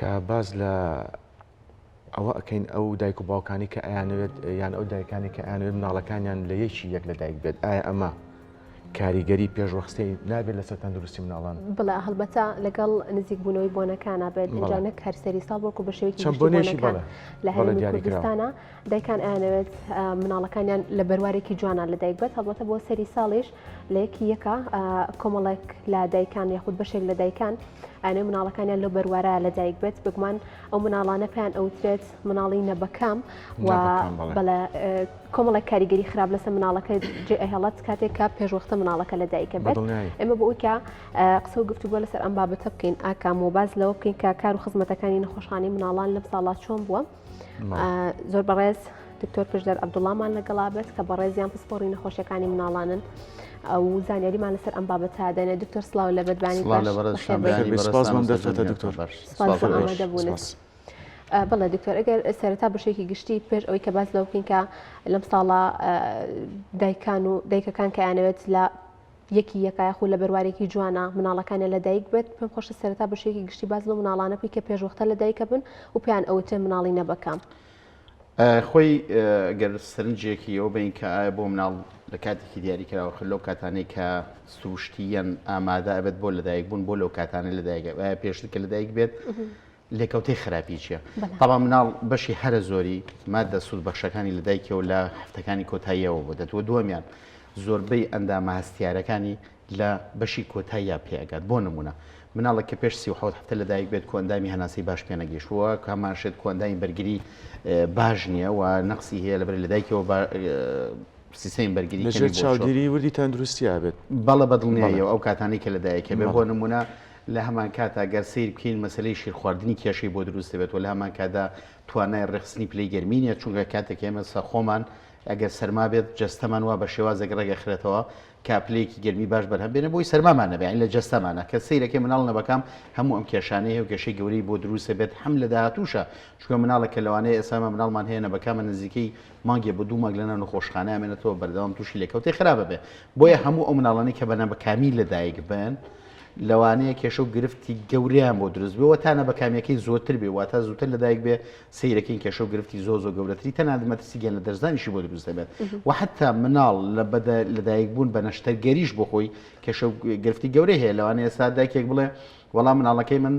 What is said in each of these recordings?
کە باز لە ئەوە ئەکەین ئەو دایک و باوکانی کە ئەیانوێت یان ئەو دایکانی کە ئەیانوێت مناڵەکانیان لە یەکی یەک لە دایک بێت ئایا ئەمە کاریگەری پێشوەخستەی نابێت لەسەر تەندروستی مناڵان؟ بڵێ هەڵبەتە لەگەڵ نزیک بوونەوەی بۆنەکانە بێت اینجا نەک هەر سەریساڵ بۆکو بە شێوەیەکی بۆنەکان لە هەرێمی کوردستانە دایکان ئەیانەوێت مناڵەکانیان لە بەروارێکی جوانان لە دایک بێت هەڵبەتە بۆ سەریساڵیش لە یەکی یەکە کۆمەڵێک لە دایکان یاخود بەشێک لە دایکان ئەنێ مناڵەکانیان لەو بەروارە لە دایک بێت بگومان ئەو مناڵانە پێیان ئەوترێت مناڵی نەبەکام و بەڵێ کۆمەڵێک کاریگەری خراپ لەسەر مناڵەکە جێ ئەهێڵات کاتێک کە پێشوەختە مناڵەکە لە دایکە بێت. ئێمە بۆ ئەوکە قسە و گفتوگۆ لەسەر ئەم بابەتە بکەین ئاکام و باز لەوە بکەین کە کار و خزمەتەکانی نەخۆشخانەی مناڵان لەم ساڵات چۆن بووە. زۆر بەڕێز دکتۆر پشدەر عەبدوڵڵامان لەگەڵا بێت کە بەڕێزیان پسپۆڕی نەخۆشیەکانی مناڵانن ئەو زانیاریمان لەسەر ئەم بابەتە دەنێت. دکتۆر سڵاو لە بەدبانی باش. بەڵێ دکتۆر ئەگەر سەرەتا بەشێکی گشتی پێش ئەوەی کە باز لەو بکەین کە لەم ساڵە دایکان و دایکەکان کە یانەوێت لە یەکی یەکایخ و لە بەروارێکی جوانە مناڵەکانە لە دایک بێت پێم خۆشە سەرەتا بەشێکی گشتی باز لەو مناڵانە بکەین کە پێشوەختە لە دایکە بن و پێیان ئەوترێ مناڵی نەبەکام. خۆی گەر سەرنجێکی ئەوە بین کە ئایا بۆ مناڵ لە کاتێکی دیاری کراوە لەو کاتانەی کە سروشتیان ئامادە ئەبێت بۆ لەدایک بوون بۆ لەو کاتانە لەدایک پێشتر کە لەدایک بێت لێکەوتەی خراپی چییە؟ تەڵام مناڵ بەشی هەرە زۆری مادە سوودبەخشەکانی لەدایکەوە لە هەفتەکانی کۆتاییەوە بۆ دەتوە دووەمیان زۆربەی ئەندامە هەستیارەکانی لە بەشی کۆتاییە پێگات. بۆ نمونە مناڵێک کە پێش 37 هەفتە لەدایک بێت کۆندامی هەناسەی باش پێ نەگەیشتووە کاماشێت کۆندامی بەرگری باش نییە و نەقسی هەیە لەبەر لەدایکەوە سیستەمی بەرگری چاودێری وردی تەندروستی بێت بەڵە بەدڵنیاییەوە ئەو کاتانی کە لەدایکە بێت. بۆ نمونە لە هەمان کاتا گەر سیر بکەین مەسلەی شیرخواردنی کێشەی بۆ دروست دەبێت و لە هەمان کادا توانای ڕێخستنی پلەی گەرمینیە چونکە کاتێک ئێمە خۆمان ئەگەر سەرما بێت جەستەمان وا بە شێوازێک ڕێگەخرێتەوە کاپلەیەکی گەرمی باش بەرهەم بێنە بۆی سەرمامان نەبێت لە جەستەمانە کە سیرەکەی مناڵ نەبەکام هەموو ئەم کێشانەیە و کێشەی گەورەی بۆ دروستە بێت هەم لە داهاتووشە چونکە مناڵێکە لەوانەیە ئێسامە مناڵمان هەیە نەبەکامە نزیکەی مانگێ بە 2 مانگ لەناو نەخۆشخانە ئەمێنێتەوە بەردەوام تووشی لێکەوتەی خراپە بێ. بۆیە هەموو ئەو مناڵانەی کە بەنەبەکامی لەدایک بن لەوانەیە کێشە و گرفتی گەوریان بۆ دروست بێ وەتانە بەکامیەکەی زۆرتر بێ واتە زووتر لەدایک بێ سیرەکەی کێشە و گرفتی زۆ گەورەتری تەنانەت مەترسی گەن لە دەرزانیشی بۆ دروست دەبێت و حتا مناڵ لەدایک بوون بە نەشتەرگەریش بۆ خۆی کێشە و گرفتی گەورەی هەیە. لەوانەیە ئێستا دایکێک بڵێ وەڵام مناڵەکەی من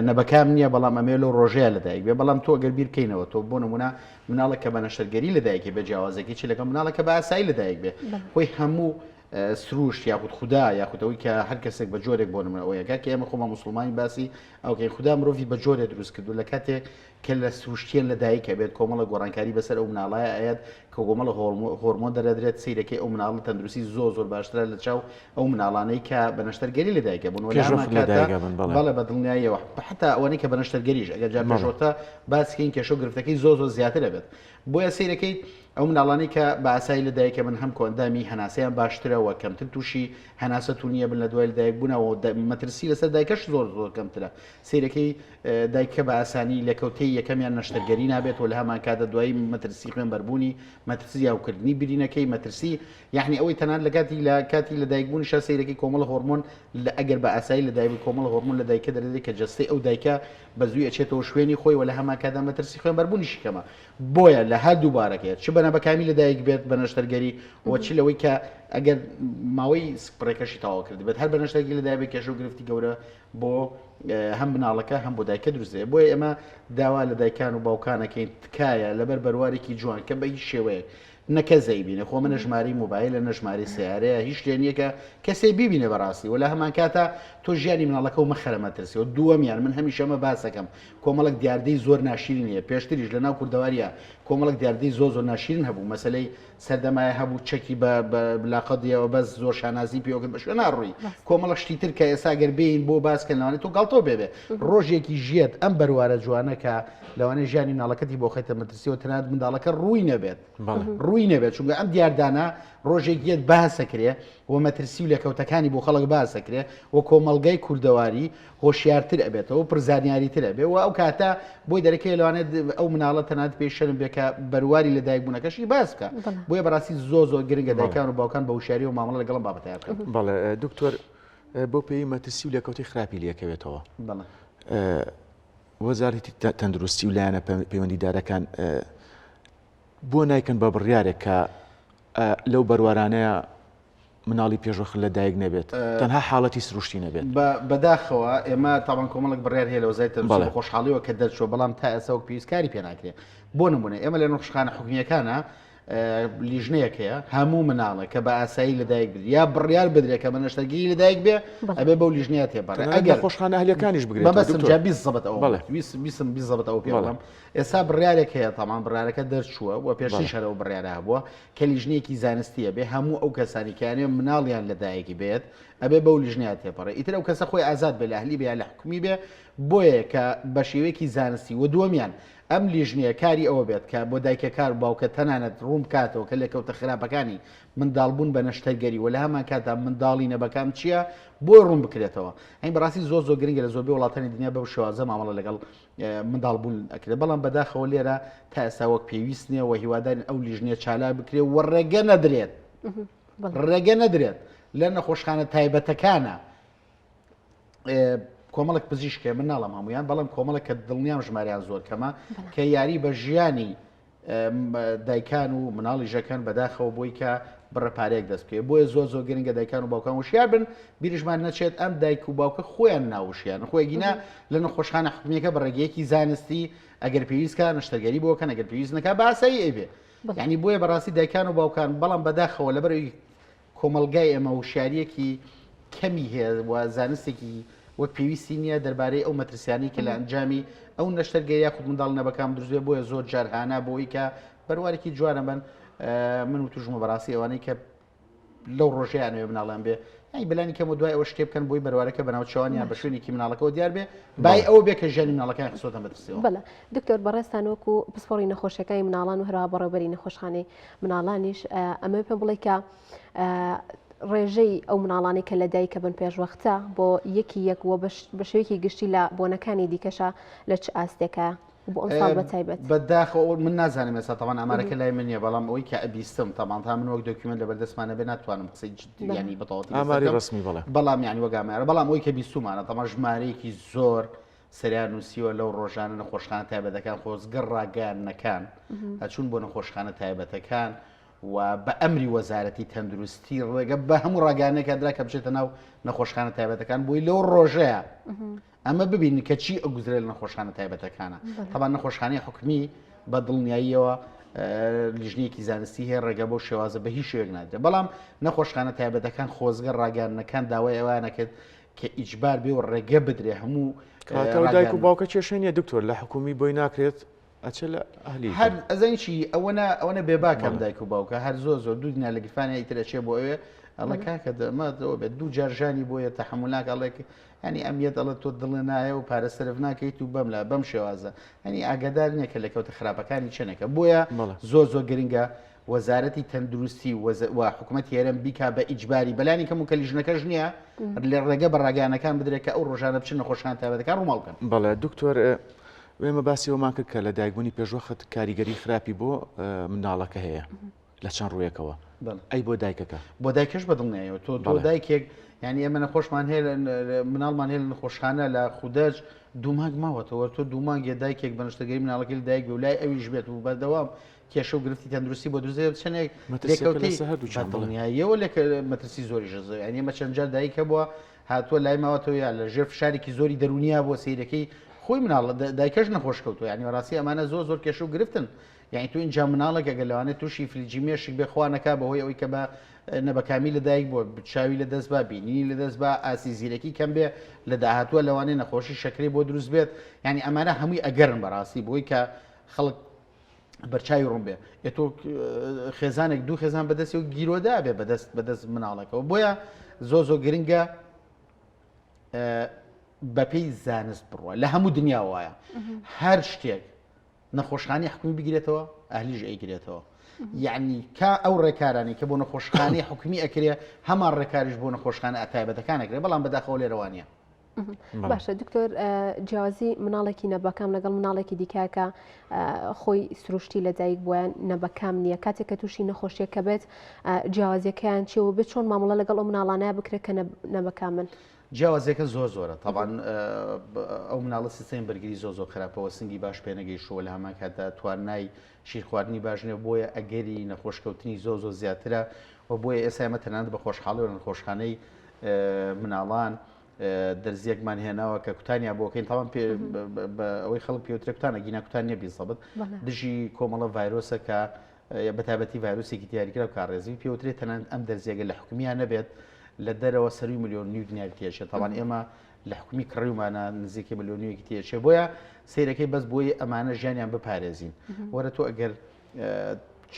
نەبەکام نییە بەڵام ئەمێ لەو ڕۆژەیە لەدایک بێ بەڵام تۆ گەر بیر بکەینەوە تۆ بۆ نمونە مناڵێک کە بە نەشتەرگەری لەدایکی بە جیاوازێکی چ لەگەڵ مناڵەکە بە ئاسایی لەدایک بێ خۆی هەموو سروشت یاخود خوددا یاخودەوەی کە هەر کەسێک بە جۆرێک بۆ نمونە ئەوەیە کە ئێمە خۆمان مسلمانی باسی ئەوکەی خوددا مرۆڤی بە جۆرێ دروست کردو لە کاتێک کە لە سروشتیان لەدایکە بێت کۆمەڵە گۆڕانکاری بەسەر ئەو مناڵایە ئاەت کە کۆمەڵە هۆرمۆن دەرەدرێت سیرەکەی ئەو مناڵە تەندروستی زۆر باشترە لە چاو ئەو مناڵانەی کە بە نەشتەرگەری لەدایکە بوون بەڵێ بە دڵنیاییەوە حتا ئەوانەی کە بە نەشتەرگەریش ئەگەر جار پێشوەختە باسکەین کێشە و گرفتەکەی زۆر زیاتر دەبێت. بۆیە سیرەکەی ئەو مناڵانی کە بە ئاسایی لەدایکە من هەم کۆندامی هەناسەیان باشترەوە کەمتر تووشی هەناسەتون نییە بن لە دوای لەدایک بوونەوە مەترسی لەسەر دایکەش زۆر کەمترە. سیرەکەی دایکە بە ئاسانی لەکەوتەی یەکەمیان نەشتەرگەری نابێت و لە هەمان کاتە دوایی مەترسی خوێنبەربوونی مەترسی یاوکردنی برینەکەی مەترسی یعنی ئەوەی تەنان لە کاتی لەدایکبوونیشە سیرەکەی کۆمەڵە هۆرمۆن ئەگەر بە ئاسایی لەدایک کۆمەڵە هۆرمۆن لەدایکە دەرێت کە جەستەی ئەو دایکە بەزووی ئەچێتەوە شوێنی خۆی و لە هەمان کادا مەترسی خوێنبەربوونیشی کەمە. بۆیە لە هەردوو بارەکەیت چ بەنەبەکامی لەدایک بێت بە نەشتەرگەری و چ لەوەی کە ئەگەر ماوەی سپڕێکەشی تەواو کرد بێت هەر بە نەشتەرگەری لەدایک بێت کێشە و گرفتی گەورە بۆ هەم مناڵەکە هەم بۆ دایکە دروستێ. بۆیە ئێمە داوا لە دایکان و باوکانەکەین تکایە لەبەر بەروارێکی جوان کە بە هیچ شێوەیە نەکە زەیبینە خۆ من نەژماری مۆبایلە نەژماری سیارەیە هیچ شتێ نییە کە کەسێ بیبینێ بەڕاستی و لە هەمان کاتە تۆ ژیانی مناڵەکە و مەخەرە مەترسیەوە. دووەمیان من هەمیشە ئەمە باسەکەم کۆمەڵک دیاردەی زۆر ناشرینیە پێشتریش لە ناو کوردەواریە کۆمەڵک دیاردەی زۆر ناشرین هەبوو مەسلەی سەردەمایە هەبوو چەکی بە بلاقەدیەوە بەس زۆر شانازی پێوەکرد بە شوێن ناڕووی کۆمەڵک شتی تر کە ئێستا گەربین بۆ باسکەنەوەی تۆ گاڵتۆ بێبێ ڕۆژێکی ژێت ئەم بەروارە جوانەکە لەوانەیە ژیانی مناڵەکەتی بۆ خەیتە مەترسیەوە تەنانەت منداڵەکە ڕووی نەبێت چونکە ئەم دیاردانە ڕۆژێک یەت باسەکرێ و مەترسی و لەکەوتەکانی بۆ خەڵک باسەکرێ و کۆمەلگای کوردەواری هۆشیارتر ئەبێتەوە پرزانیاریتر ئەبێ و ئەو کاتە بۆی دەرەکەی لەوانێت ئەو مناڵە تەنانەت پێشەرم بێکە بەرواری لەدایک بوونەکەشی باس بکە. بۆیە بەڕاستی زۆر گرنگە دایکان و باوکان بە وشاری و مامەڵە لەگەڵم بابەتەیە بکەن. بەڵێ دکتۆر بۆ پێی مەترسی و لەکەوتی خراپی لەکەوێتەوە وەزارەتی تەندروستی و لایەنە پەیوەندیدارەکان بۆ نایکەن بە بڕیارێک کە لەو بەروارانەیە مناڵی پێشوەخت لە دایک نەبێت تەنها حاڵەتی سروشتی نەبێت بەداخەوە ئێمە تاوان کۆمەڵک بڕیار هەیە لە وەزارەتی تەندروستی خۆشحاڵیەوە کە دەرچووە بەڵام تا ئێستا پێویستکاری پێ ناکرێت بۆ نمونە ئێمە لە نەخۆشخانە حکومیەکانە لیژنەیەکەیە هەموو مناڵە کە بە ئاسایی لەدایک بێت یا بڕیار بدرێت کە بە نەشتەرگیری لەدایک بێ ئەبێ بەو لیژنەیە تێپەڕێ ئەگەر خۆشخانە هەلیەکانیش بگرێت بەبەستم جا 20 زەبەت ئەو پێڵم ئێستا بڕیارێک هەیە تامان بڕیارەکە دەرچووە و پێشتر شەرەوە بڕیارە هەبووە کە لیژنەیەکی زانستیە بێ هەموو ئەو کەسانی کەیانێ مناڵیان لەدایکی بێت ئەبێ بەو لیژنەیە تێپەڕێ ئیتر ئەو کەسە خۆی ئازاد بێ لە ئەهلی بێ یا لە حکومی بێ بۆیە کە بە شێوەیەکی زانستی و دووەمیان ئەم لیژنیە کاری ئەوە بێت کە بۆ دایکە کار باوکە تەنانەت ڕوون کاتەوە کە لێکەوتە خراپەکانی منداڵبوون بە نەشتەرگەری و لە هەمان کاتا منداڵی نەبەکان چییە بۆ ڕوون بکرێتەوە ئەین بەڕاستی زۆر گرنگە لە زۆربەی وڵاتانی دنیا بەو شێوازە مامەڵە لەگەڵ منداڵبوون ئەکرێت بەڵام بەداخەوە لێرە تا ئێستا وەک پێویست نییە و هیوادارین ئەو لیژنیە چالا بکرێت و ڕێگە نەدرێت ڕێگە نەدرێت لە نەخۆشخانە تایبەتەکانە کۆمەڵک پزیشکێ من ناڵم هەمویان بەڵام کۆمەڵک کە دڵنیام ژماریان زۆر کەمە کە یاری بە ژیانی دایکان و مناڵی ژەکان بەداخەوە بۆی کە بڕەپارێک دەست بکەێت بۆیە زۆر گرنگە دایکان و باوکان وشیار بن بیرژمان نەچێت ئەم دایک و باوکە خۆیان ناوشیان خۆیگینا لە نەخۆشخانە حکومیەکە بە ڕێگەیەکی زانستی ئەگەر پێویستکە نەشتەرگەری بۆکەن ئەگەر پێویست نەکە باسایی ئەبێ یعنی بۆیە بەڕاستی دایکان و باوکان بەڵام بەداخەوە لەبەرەوەی کۆمەلگای ئێمە وشاریەکی کەمی هەیە و زانستێکی وەک پێویستی نییە دەربارەی ئەو مەترسیانی کە لە ئەنجامی ئەو نەشتەرگەی یاخود منداڵ نەبەکان دروستێ بۆیە زۆر جارهانە بۆی کە بەروارێکی جوانە من و توژمە بەڕاستی ئەوانەی کە لەو ڕۆژەیانوێ مناڵیان بێ ئەی بلانی کەم و دوای ئەوە شتێ بکەن بۆی بەروارەکە بەناوچەوانیان بە شوێنێکی مناڵەکەەوە دیار بێ بای ئەوە بێ کە ژیانی مناڵەکان خسۆتە مەترسیەوە. بەڵێ دکتۆر بەڕێستان وەکو پسپۆڕی نەخۆشیەکانی مناڵان و هەروە بەڕێوەبەری نەخۆشخانەی مناڵانیش ئەمە پێم بڵێ کە ڕێژەی ئەو مناڵانی کە لە دایکە بن پێشوەختە بۆ یەک وە بە شێوەیەکی گشتی لە بۆنەکانی دیکەشە لە چ ئاستێکە بۆ ئەم ساڵ بەتایبەت بەداخەوە من نازانم ێستا تاوان ئامارەکە لای من نیە بەڵام ئەوەی کە ئەبیستم تامان تا من وەک دۆکیومنت لەبەردەستمانە بێ ناتوانم قسەی ینی بەتەواوی ئاماری ڕسمی بەڵام یانی وەگامارە بەڵام ئەوەی کە بیستمانە تەما ژمارەیەکی زۆر سەریان نووسیوە لەو ڕۆژانە نەخۆشخانە تایبەتەکان خۆزگەڕ ڕاگەیانەکان ئەچوون بۆ نەخۆشخانە تایبەتەکان و بە ئەمری وەزارەتی تەندروستی ڕێگە بە هەموو ڕاگەیانێکە درا کە بچێتە ناو نەخۆشخانە تایبەتەکان بۆی لەو ڕۆژەیە ئەمە ببین کە چی ئەگوزرێت لە نەخۆشخانە تایبەتەکانە تەبان نەخۆشخانەی حکومی بە دڵنیاییەوە لیژنەیەکی زانستی هەیە ڕێگە بۆ شێوازە بە هیچ شوێک نادرێت بەڵام نەخۆشخانە تایبەتەکان خۆزگە ڕاگەیانەکان داوای ئەوانەکرد کە ئیجبار بێ و ڕێگە بدرێ هەموو دایک و باوکە کێشەی نیە دکتۆر لە حکومی بۆی ناکرێت ئەچە لە ئەهلی هەر ئەزانیی ئەوەنە بێباکەم دایک و باوکە هەر زۆر دوو دینا لە گیرفانە ئیترە چێ بۆ ئەوێ ئەڵە کاکە دەمەەوە بێت دوو جارژانی بۆیە تەحملناک ئەڵێک ینی ئەمیت ئەڵە تۆ دڵێ نایە و پارە سەرف ناکەیت و بەم شێوازە ئەنی ئاگادار نییە کە لەکەوتە خراپەکانی چنەکە بۆیە زۆر گرنگە وەزارەتی تەندروستی و حکوومەت هێرم بیکا بە ئیجباری بەلانی کەم و کە لیژنەکەش نییە لێ ڕێگە بە ڕاگەیانەکان بدرێت کە ئەو ڕۆژانە بچن نەخۆشخانە تایبەتەکان ڕووماڵ بکەن. بەڵێ دکتۆر وێمە باسی ئەومان کرد کە لە دایکبوونی پێشوەخت کاریگەری خراپی بۆ مناڵەکە هەیە لە چەند ڕوویەکەوە ئەی بۆ دایکەکە بۆ دایکەش بەدڵنیایەوە تۆ دایکێک ینی ئێمە نەخۆشمان هەیە مناڵمان هەیە لە نەخۆشخانە لە خودەج دوومانگ ماوەتەوە تۆ دوومانگێ دایکێک بە نەشتەرگەری مناڵەکەی لە دایک بێ و لای ئەویش بێت و بەردەوام کێشە و گرفتی تەندروستی بۆ دروزێ چنێک دڵنیاییەوە لێکە مەترسی زۆری ژەزە ینی ئێمە چەند جار دایکە بووە هاتووە لای ماوەتەوە یا لە ژێر فشارێکی زۆری دەرونیە بۆ سیرەکەی خۆی مناڵ دایکەش نەخۆش کەوتووە ینی ڕاستی ئەمانە زۆر کێشە و گرفتن یعنی تو اینجا مناڵێک ئەگەر لەوانێت تووشی فلیجیمێشک بێخواانەکە بەهۆی ئەوەی کە بە نەبەکامی لە دایک بۆ چاوی لە دەست بە بینی لە دەست بە ئاسی زیرەکی کەم بێ لە داهاتووە لەوانەیە نەخۆشی شەکری بۆ دروست بێت ینی ئەمانە هەمووی ئەگەرن بەڕاستی بۆی کە خەڵک بەرچاوی ڕوون بێ تۆ خێزانێک دوو خێزان بەدەستی و گیرۆدا بێ بەدەست مناڵەکەەوە بۆیە زۆر گرنگە بەپێی زانست بڕوە لە هەموو دنیا وایە هەر شتێک نەخۆشخانەی حکومی بگرێتەوە ئەهلیش ئەیگرێتەوە یعنی کا ئەو ڕێکارانی کە بۆ نەخۆشخانەی حکومی ئەکرێ هەمان ڕێکاریش بۆ نەخۆشخانە ئەتایبەتەکان ئەکرێ بەڵام بەداخەوە لێرەوانە. باشە دکتۆر جیازی مناڵێکی نەبەکام لەگەڵ مناڵێکی دیکاکە خۆی سروشتی لە دایک بۆیان نەبەکام نییە کاتێک کە تووشی نەخۆشیەکە بێت جیازیەکەیان چێوە بێت چۆن مامەڵە لەگەڵ ئەو مناڵانەیە بکرێت کە نەبەکامن. جیاوازەکە زۆرە تاوان ئەو مناڵە سیستەمی بەرگری زۆ خراپەوە سنگی باش پێ نەگەیشتەوە لە هەمان کاتدا توانای شیر خواردنی باش نیە بۆیە ئەگەری نەخۆشکەوتنی زۆ زیاترە و بۆیە ئێستا ئێمە تەنانەت بە خۆشحاڵی و نەخۆشخانەی مناڵان دەرزیەکمان هێناوە کە کوتانیا بۆکەین تاوان ئەوەی خەڵک پێوترە کوتانە گینا کوتان نیە بیسەبت دژی کۆمەڵە ڤایرۆسە کە بەتابەتی ڤایرۆسێکی دیاریکرا و کارڕێزی پێوترێت تەنانەت ئەم دەرزیەکە لە حکومیان نەبێت لە دەرەوە سەروی ملیۆن نیو دنیا تێشێ تاوان ئێمە لە حکومی کڕیومانە نزیکی ملیۆنیەکی تێشێ بۆیە سیرەکەی بەس بۆی ئەمانە ژیانیان بپارێزین وەرە تۆ ئەگەر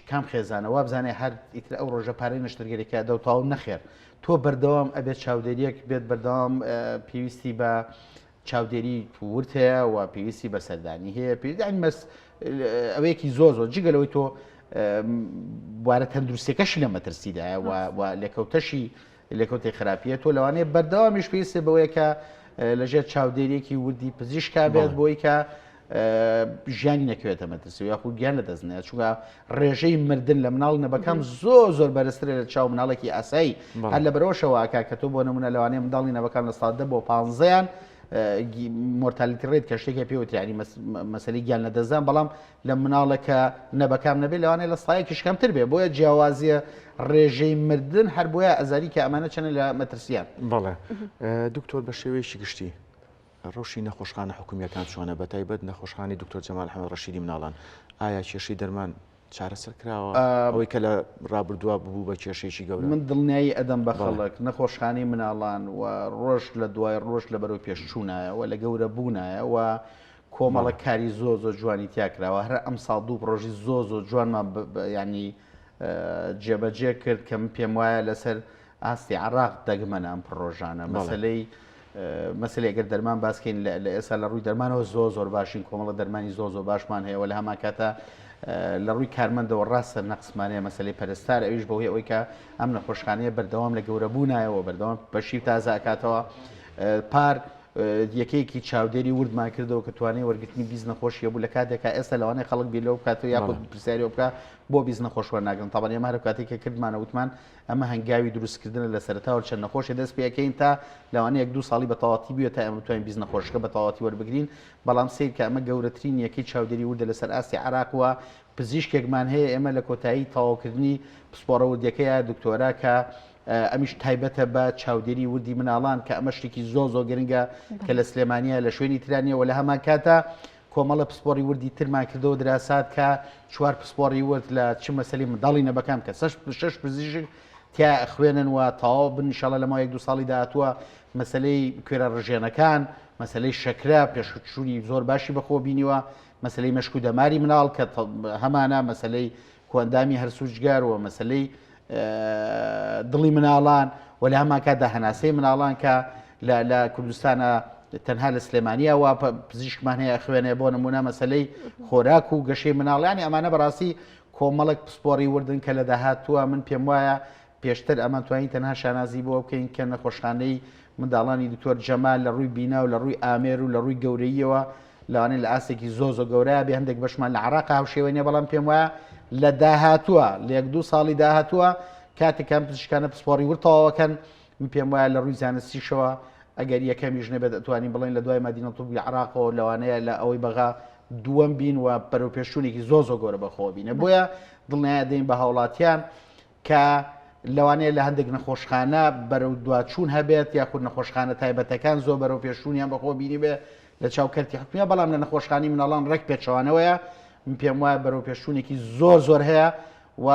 کام خێزانە وا بزانێ هەر ئیتر ئەو ڕۆژە پارەی نەشتەرگەرێکە دەوتاو نەخێر تۆ بەردەوام ئەبێت چاودێریەک بێت بەردەوام پێویستی بە چاودێری ورد هەیە و پێویستی بە سەردانی هەیە پێدانی مەس ئەوەیەکی زۆر جگەلەوەی تۆ بوارە تەندروستیەکەش لە مەترسیدایە و لێکەوتەشی لێکەوتی خراپیە تۆ لەوانەیە بەردەوامیش پێویستێ بەوەیە کە لەژێر چاودێریەکی وردی پزیشکا بێت بۆی کە ژیانی نەکەوێتە مەترسی یاخود گیان لە دەستنێت چونکە ڕێژەی مردن لە مناڵ نەبەکەم زۆر بەرزترە لە چاو مناڵێکی ئاسایی هەر لە بەرەوەشەوە کە تۆ بۆ نمونە لەوانەیە منداڵی نەبەکان لە سادە بۆ 15یان مۆرتالیتی ڕێت کە شتێکە پێوترانی مەسەلی گیان لە دەزان بەڵام لە مناڵەکە نەبەکام نەبێت لەوانەیە لە سایەکی کەمتر بێ بۆیە جیاوازیە ڕێژەی مردن هەر بۆیە ئەزاری کە ئەمانە چەنە لە مەترسیان بەڵێ دکتۆر بە شێوەیەکی گشتی ڕۆشی نەخۆشخانە حکومیەکان چۆنە بەتایبەت نەخۆشخانی دکتۆر جەمال حەمەد ڕەشیدی مناڵان ئایا کێشەی دەرمان چارەسەر کراوە ئەوەی کە لە ڕابردووە ببوو بە کێشەیەکی گەورە من دڵنیایی ئەدەم بە خەڵک نەخۆشخانەی مناڵان و ڕۆژ لە دوای ڕۆژ لە بەرەو پێشچوونایە و لە گەورە بوونایە و کۆمەڵە کاری زۆ جوانی تیاکراوە هەر ئەم ساڵ دوو ڕۆژی زۆ جوانمان ینی جێبەجێ کرد کە من پێم وایە لەسەر ئاستی عراق دەگمەنە ئەم پڕۆژانە مەسلەی ئەگەر دەرمان باسکەین لە ئێستا لە ڕووی دەرمانەوە زۆر باشین کۆمەڵە دەرمانی زۆ باشمان هەیە و لە هەمان کاتە لە ڕووی کارمەندەوە ڕاستە نەقسمانەیە مەسلەی پەرستار ئەویش بەهۆی ئەوەی کە ئەم نەخۆشخانەیە بەردەوام لە گەورە بوونایەوە بەردەوام بەشی تازە ئەکاتەوە پار یەکەیەکی چاودێری وردمان کردەوە کە توانێت وەرگرتنی بیست نەخۆشیە بوو لە کاتێکە ئێستا لەوانەیە خەڵک بێ لەو کاتەوە یاخود پرسیاریەوە بکە بۆ بیست نەخۆش وەرناگرن تاوان ئێمە هەر کاتێککە کردمانە وتمان ئەمە هەنگاوی دروستکردن لە سەرەتاوە چەند نەخۆشی دەست پێەکەین تا لەوانەیە 1-2 ساڵی بە تەواتی بێت تا ئەمە بتوانین بیست نەخۆشەکە بە تەواتی وەربگرین بەڵام سیر کە ئەمە گەورەترین یەکەی چاودێری وردە لەسەر ئاستی عراق وە پزیشکێکمان هەیە ئێمە لە کۆتایی تەواوکردنی پسپۆرە وردەکەیە دکتۆرا کە ئەمیش تایبەتە بە چاودێری وردی مناڵان کە ئەمە شتێکی زۆ گرنگە کە لە سلێمانیە لە شوێنی ترانیەوە لە هەمان کاتە کۆمەڵە پسپۆری وردی ترمان کردەوە دراسات کە 4 پسپۆری ورد لە چ مەسەلی منداڵی نەبەکان کە 6 پزیشک تیا خوێنن و تەواو بن ئینشاڵە لەماوە 1-2 ساڵی داهاتووە مەسەلەی کوێرە ڕژێنەکان مەسەلەی شەکرا پێشچووری زۆر باشی بەخۆ بینیوە مەسەلەی مەشک و دەماری مناڵ کە هەمانە مەسەلەی کۆندامی هەرسوجگار و مەسەلەی دڵی مناڵان و لە هەمان کاتدا هەناسەی مناڵان کە لە کوردستانە تەنها لە سلێمانیە و پزیشکمان هەیە خوێنێ بۆ نمونە مەسەلەی خۆراک و گەشەی مناڵیانی ئەمانە بەڕاستی کۆمەڵک پسپۆری وردن کە لە داهاتووە من پێم وایە پێشتر ئەمە توانین تەنها شانازی بۆ بکەین کە نەخۆشخانەی منداڵانی دکتۆر جەمال لە ڕووی بینا و لە ڕووی ئامێر و لە ڕووی گەورەیەوە لەوانەیە لە ئاسێکی زۆ گەورەیە بێ هەندێک بەشمان لە عراق هاوشێوە نیە بەڵام پێم وایە لە داهاتووە لە 1-2 ساڵی داهاتووە کاتێکم پزیشکانە پسپۆری وردتەواوەکەن من پێم وایە لە ڕووی زانستیشەوە ئەگەر یەکەمیش نەبێت دەتوانین بڵێن لە دوای مەدینە توبی عراقەوە لەوانەیە لە ئەوەی بەغا دووەم بین و بەرەو پێشچوونێکی زۆ گەورە بەخۆ بینە بۆیە دڵنیایە دەین بە هاوڵاتیان کە لەوانەیە لە هەندێک نەخۆشخانە بەرەو دوچوون هەبێت یاخود نەخۆشخانە تایبەتەکان زۆر بەرەو پێشچوونیان بەخۆ بینی بێ لە چاوکەرتی حکومیە بەڵام لە نەخۆشخانی مناڵان ڕێک پێچەوانەوەیە من پێم وایە بەرەو پێشچوونێکی زۆر هەیە و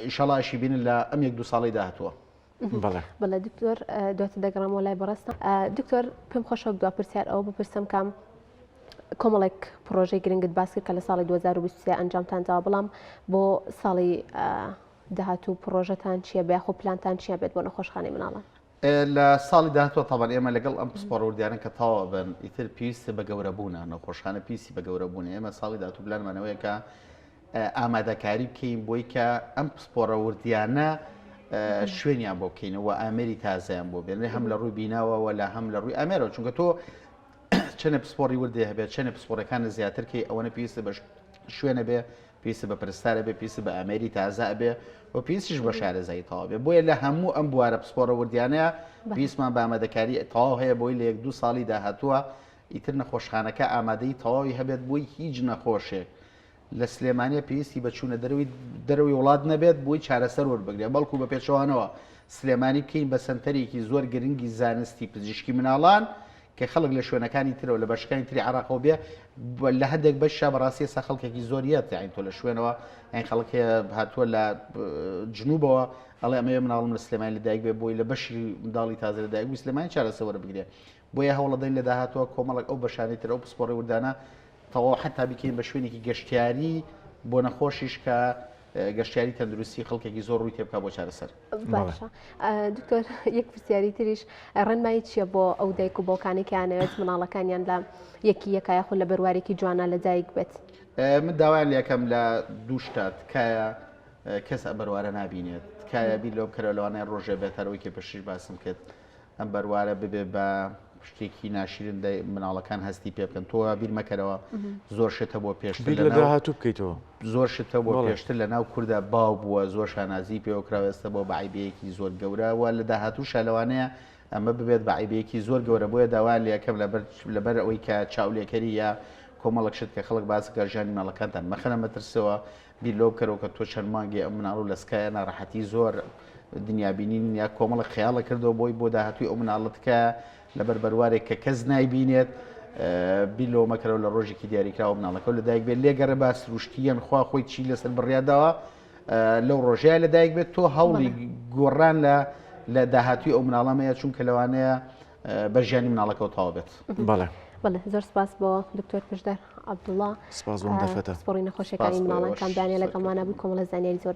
ئینشەڵاشی بینن لە ئەم 1-2 ساڵی داهاتووە. بەڵێ دکتۆر دواتر دەگەڕامەوە لای بەڕاستە دکتۆر پێم خۆشەوە دوا پرسیار ئەوە بپرسم کام کۆمەڵێک پرۆژەی گرنگت باس کرد کە لە ساڵی 2023 ئەنجامتانتەوە بەڵام بۆ ساڵی داهاتوو پرۆژەتان چییە بەیاخۆ پلانتان چییە بێت بۆ نەخۆشخانەی مناڵان لە ساڵی داهاتووە تاوان ئێمە لەگەڵ ئەم پسپۆرە وردیانە کە تاوا بن ئیتر پێویستە بە گەورە بوونە نەخۆشخانە پێویستی بە گەورە بوون ئێمە ساڵی داهاتوو پلانمانەوەیە کە ئامادەکاری بکەین بۆی کە ئەم پسپۆرە وردیانە شوێنیان بۆ بکەینەوە ئامێری تازایان بۆ بێنێ هەم لە ڕووی بیناوە و لە هەم لە ڕووی ئامێرەوە چونکە تۆ چەنە پسپۆری وردێ هەبێت چەنە پسپۆرەکانە زیاتر کەی ئەوەنە پێویستە بە شوێنە بێ پێویستە بە پرستارە بێ، پێویستە بە ئامێری تازە بێ و پێویستیش بە شارەزایی تەواو بێ. بۆیە لە هەموو ئەم بوارە پسپۆرە وردیانەیە پێویستمان بە ئامادەکاری تەواو هەیە بۆی لە 1-2 ساڵی داهاتووە ئیتر نەخۆشخانەکە ئامادەی تەواوی هەبێت بۆی هیچ نەخۆشێک لە سلێمانیە پێویستی بە چوونە دەروی وڵات نەبێت بۆی چارەسەر وەربگرێت، بەڵکو بە پێچەوانەوە سلێمانی بکەین بە سەنتەرێکی زۆر گرنگی زانستی پزیشکی مناڵان کە خەڵک لە شوێنەکانی ترەوە لە بەشەکانی تری عراقەوە بێ لە هەندێک بەشە بەڕاستی سا خەڵکێکی زۆریەت یان تۆ لە شوێنەوە ئەین خەڵک هاتووە لە جنوبەوە ئەڵێ ئەمەوێ مناڵم لە سلێمانی لەدایک بێ بۆی لە بەشی منداڵی تازە لەدایک بووی سلێمانی چارەسەر وەربگرێت. بۆیە هەوڵەدەین لە داهاتوە کۆمەڵک ئەو بەشانەی تر ئەو پسپۆڕی وردانە تەواو حتا بکەین بە شوێنێکی گەشتیاری بۆ نەخۆشیش کە گەشتیاری تەندروستی خەڵکێکی زۆر ڕووی تێبکە بۆ چارەسەر. باشە دکتۆر یەک پرسیاری تریش ڕێنمایی چییە بۆ ئەو دایک و باوکانی کە یانەوێت مناڵەکانیان لە یەکایە خۆ لە بەروارێکی جوانە لەدایک بێت؟ من داوایان لە یەکەم لە دوو شتات تکایە کەس ئەم بەروارە نابینێت، تکایە بیر لەو بکەرە لەوانەیە ڕۆژێ بێتەرەوەی کە پێشش باسم کرد ئەم بەروارە ببێ بە شتێکی ناشرین مناڵەکان هەستی پێ بکەن. تۆ بیر مەکەرەوە زۆر شتە بۆ پێشتر لە داهاتوو بکەیتەوە، زۆر شتە بۆ پێشتر لە ناو کووردا باو بووە، زۆر شانازی پێوەکراوەستە بۆ بەعیبەیەکی زۆر گەورەوە لە داهاتوو شالەوانەیە ئەمە ببێت بەعیبەیەکی زۆر گەورە. بۆیە داوایان لە یەکەم لەبەر ئەوەی کە چاولێکەری یا کۆمەڵک شت کە خەڵک باسکە ژیانی مناڵەکانتان مەخەنە مەترسەوە بیر لەو بکەرەوە کە تۆ چەند مانگی ئەم مناڵ و لەسکایە ناڕەحەتی زۆر دنیابینین یا کۆمەڵک خەیاڵە کردەوە بۆی بۆ داهاتووی ئەو مناڵەتکە لەبەر بەروارێک کە کەس نایبینێت بیلەوە مەکەرەوە لە ڕۆژێکی دیاریکراوە مناڵەکە لەدایک بێت لێگەڕێ باس روشتیان خوا خۆی چی لەسەر بڕیاداوە لەو ڕۆژەیە لەدایک بێت تۆ هەوڵی گۆڕان لە داهاتووی ئەو مناڵەمەیە چونکە لەوانەیە بەژیانی مناڵەکەەوە تەواو بێت. بەڵێ بەڵێ زۆر سپاس بۆ دکتۆر پشدەر عەبدوڵڵا سپاس بۆم دەفەتە سپۆڕی نەخۆشیەکانی مناڵەکان دانیە لەگەڵمانە بووی کۆمەڵە زانیاری زۆر